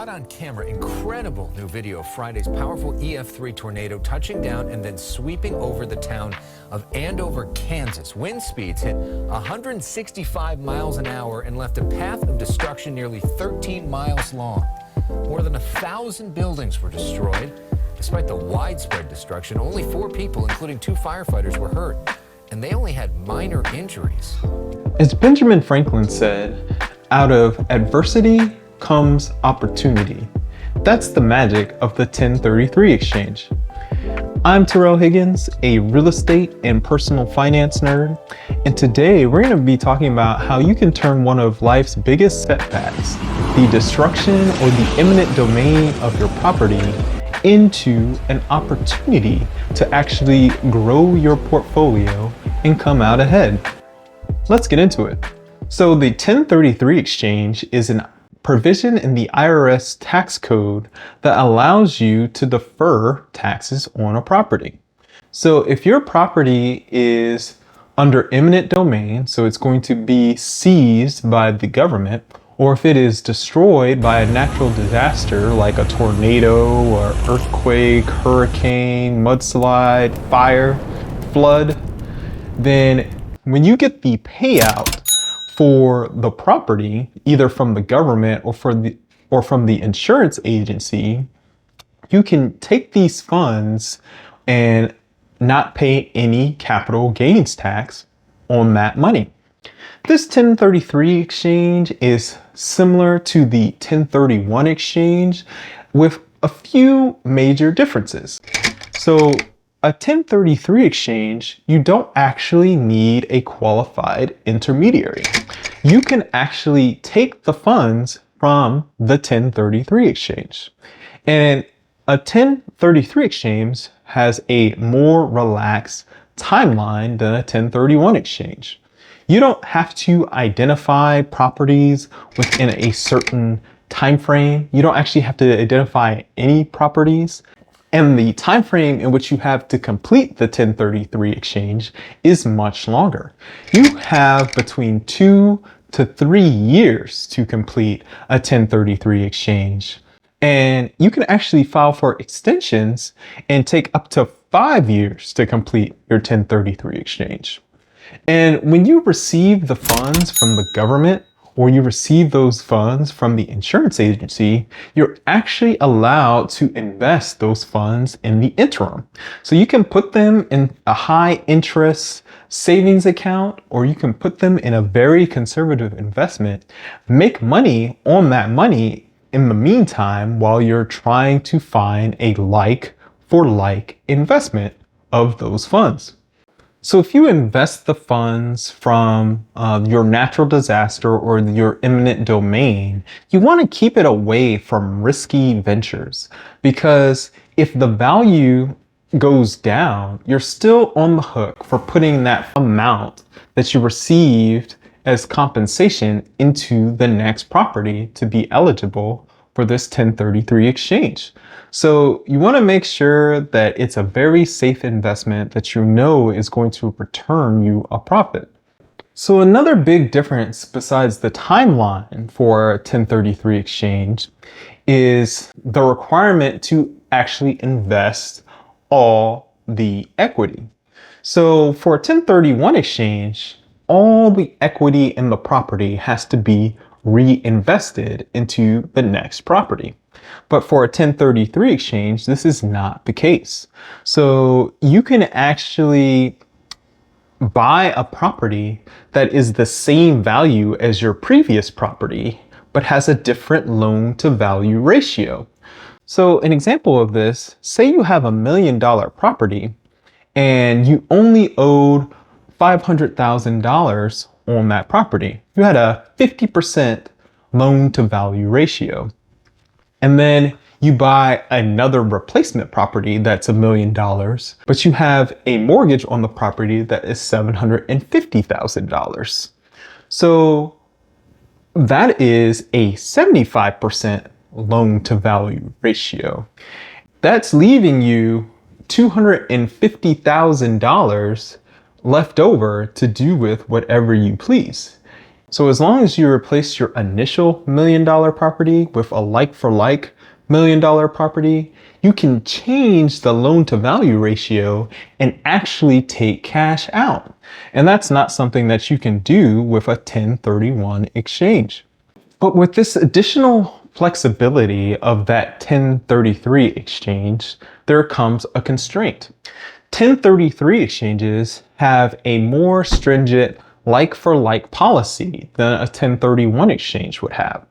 Caught on camera, incredible new video of Friday's powerful EF3 tornado touching down and then sweeping over the town of Andover, Kansas. Wind speeds hit 165 miles an hour and left a path of destruction nearly 13 miles long. More than 1,000 buildings were destroyed. Despite the widespread destruction, only 4 people, including 2 firefighters, were hurt, and they only had minor injuries. As Benjamin Franklin said, out of adversity comes opportunity. That's the magic of the 1033 exchange. I'm Terrell Higgins, a real estate and personal finance nerd, and today we're going to be talking about how you can turn one of life's biggest setbacks, the destruction or the eminent domain of your property, into an opportunity to actually grow your portfolio and come out ahead. Let's get into it. So the 1033 exchange is a provision in the IRS tax code that allows you to defer taxes on a property. So if your property is under eminent domain, so it's going to be seized by the government, or if it is destroyed by a natural disaster like a tornado or earthquake, hurricane, mudslide, fire, flood, then when you get the payout for the property, either from the government or from the insurance agency, you can take these funds and not pay any capital gains tax on that money. This 1033 exchange is similar to the 1031 exchange with a few major differences. So a 1033 exchange, you don't actually need a qualified intermediary. You can actually take the funds from the 1033 exchange. And a 1033 exchange has a more relaxed timeline than a 1031 exchange. You don't have to identify properties within a certain time frame. You don't actually have to identify any properties. And the time frame in which you have to complete the 1033 exchange is much longer. You have between 2 to 3 years to complete a 1033 exchange. And you can actually file for extensions and take up to 5 years to complete your 1033 exchange. And when you receive the funds from the government, or you receive those funds from the insurance agency, you're actually allowed to invest those funds in the interim. So you can put them in a high interest savings account, or you can put them in a very conservative investment, make money on that money in the meantime while you're trying to find a like for like investment of those funds. So if you invest the funds from your natural disaster or your eminent domain, you want to keep it away from risky ventures, because if the value goes down, you're still on the hook for putting that amount that you received as compensation into the next property to be eligible for this 1033 exchange. So you want to make sure that it's a very safe investment that you know is going to return you a profit. So another big difference besides the timeline for a 1033 exchange is the requirement to actually invest all the equity. So for a 1031 exchange, all the equity in the property has to be reinvested into the next property. But for a 1033 exchange, this is not the case. So you can actually buy a property that is the same value as your previous property, but has a different loan to value ratio. So an example of this, say you have $1 million property and you only owed $500,000 on that property. You had a 50% loan to value ratio. And then you buy another replacement property that's $1 million, but you have a mortgage on the property that is $750,000. So that is a 75% loan to value ratio. That's leaving you $250,000 left over to do with whatever you please. So as long as you replace your initial $1 million property with a like-for-like $1 million property, you can change the loan to value ratio and actually take cash out. And that's not something that you can do with a 1031 exchange. But with this additional flexibility of that 1033 exchange, there comes a constraint. 1033 exchanges have a more stringent like-for-like policy than a 1031 exchange would have.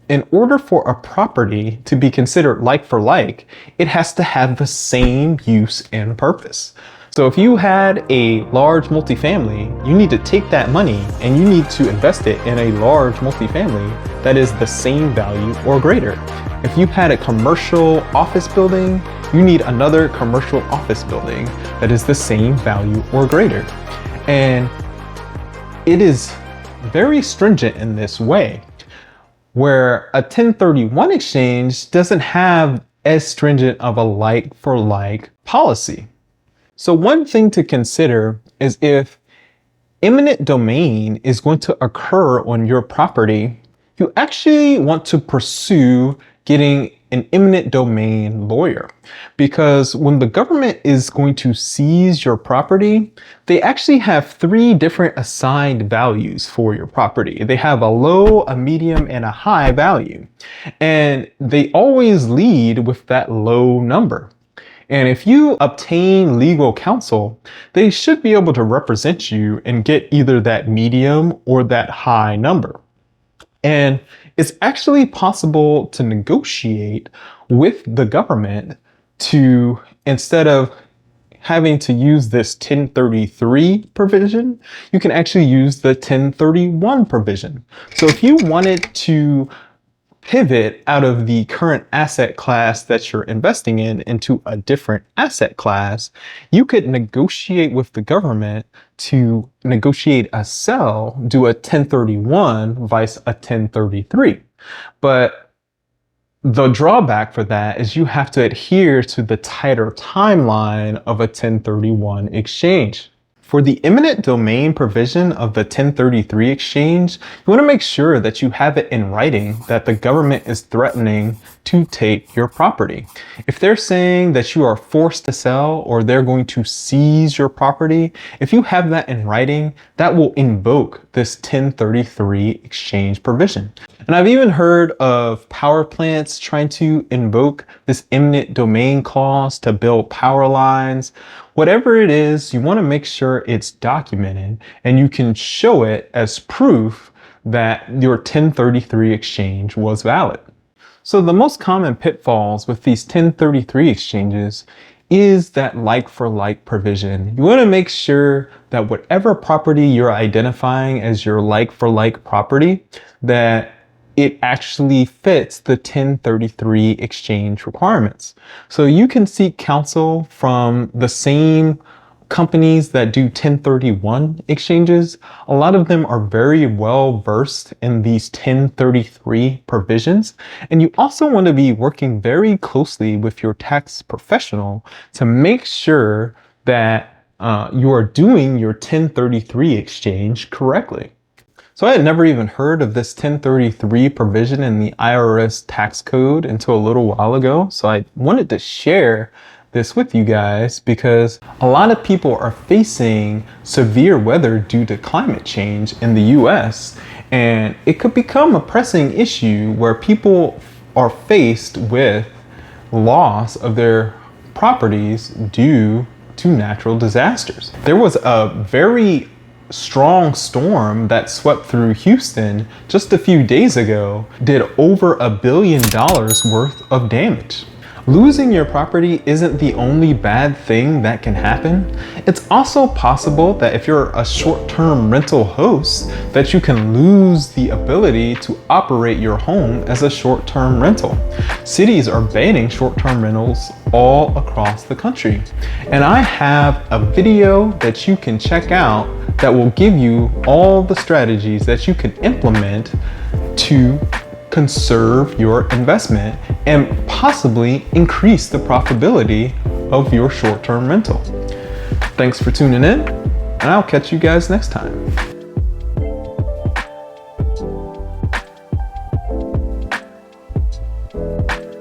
In order for a property to be considered like-for-like, it has to have the same use and purpose. So if you had a large multifamily, you need to take that money and you need to invest it in a large multifamily that is the same value or greater. If you had a commercial office building, you need another commercial office building that is the same value or greater. And it is very stringent in this way, where a 1031 exchange doesn't have as stringent of a like-for-like policy. So one thing to consider is if eminent domain is going to occur on your property, you actually want to pursue getting an eminent domain lawyer, because when the government is going to seize your property, they actually have 3 different assigned values for your property. They have a low, a medium, and a high value. And they always lead with that low number. And if you obtain legal counsel, they should be able to represent you and get either that medium or that high number. And it's actually possible to negotiate with the government to, instead of having to use this 1033 provision, you can actually use the 1031 provision. So if you wanted to pivot out of the current asset class that you're investing in into a different asset class, you could negotiate with the government to negotiate a sell, do a 1031 vice a 1033. But the drawback for that is you have to adhere to the tighter timeline of a 1031 exchange. For the eminent domain provision of the 1033 exchange, you want to make sure that you have it in writing that the government is threatening to take your property. If they're saying that you are forced to sell or they're going to seize your property, if you have that in writing, that will invoke this 1033 exchange provision. And I've even heard of power plants trying to invoke this eminent domain clause to build power lines. Whatever it is, you want to make sure it's documented and you can show it as proof that your 1033 exchange was valid. So the most common pitfalls with these 1033 exchanges is that like-for-like provision. You want to make sure that whatever property you're identifying as your like-for-like property, that it actually fits the 1033 exchange requirements. So you can seek counsel from the same companies that do 1031 exchanges. A lot of them are very well versed in these 1033 provisions. And you also want to be working very closely with your tax professional to make sure that you are doing your 1033 exchange correctly. So I had never even heard of this 1033 provision in the IRS tax code until a little while ago. So I wanted to share this with you guys because a lot of people are facing severe weather due to climate change in the US, and it could become a pressing issue where people are faced with loss of their properties due to natural disasters. There was a very strong storm that swept through Houston just a few days ago, did over $1 billion worth of damage. Losing your property isn't the only bad thing that can happen. It's also possible that if you're a short-term rental host, that you can lose the ability to operate your home as a short-term rental. Cities are banning short-term rentals all across the country. And I have a video that you can check out that will give you all the strategies that you can implement to conserve your investment and possibly increase the profitability of your short-term rental. Thanks for tuning in, and I'll catch you guys next time. you.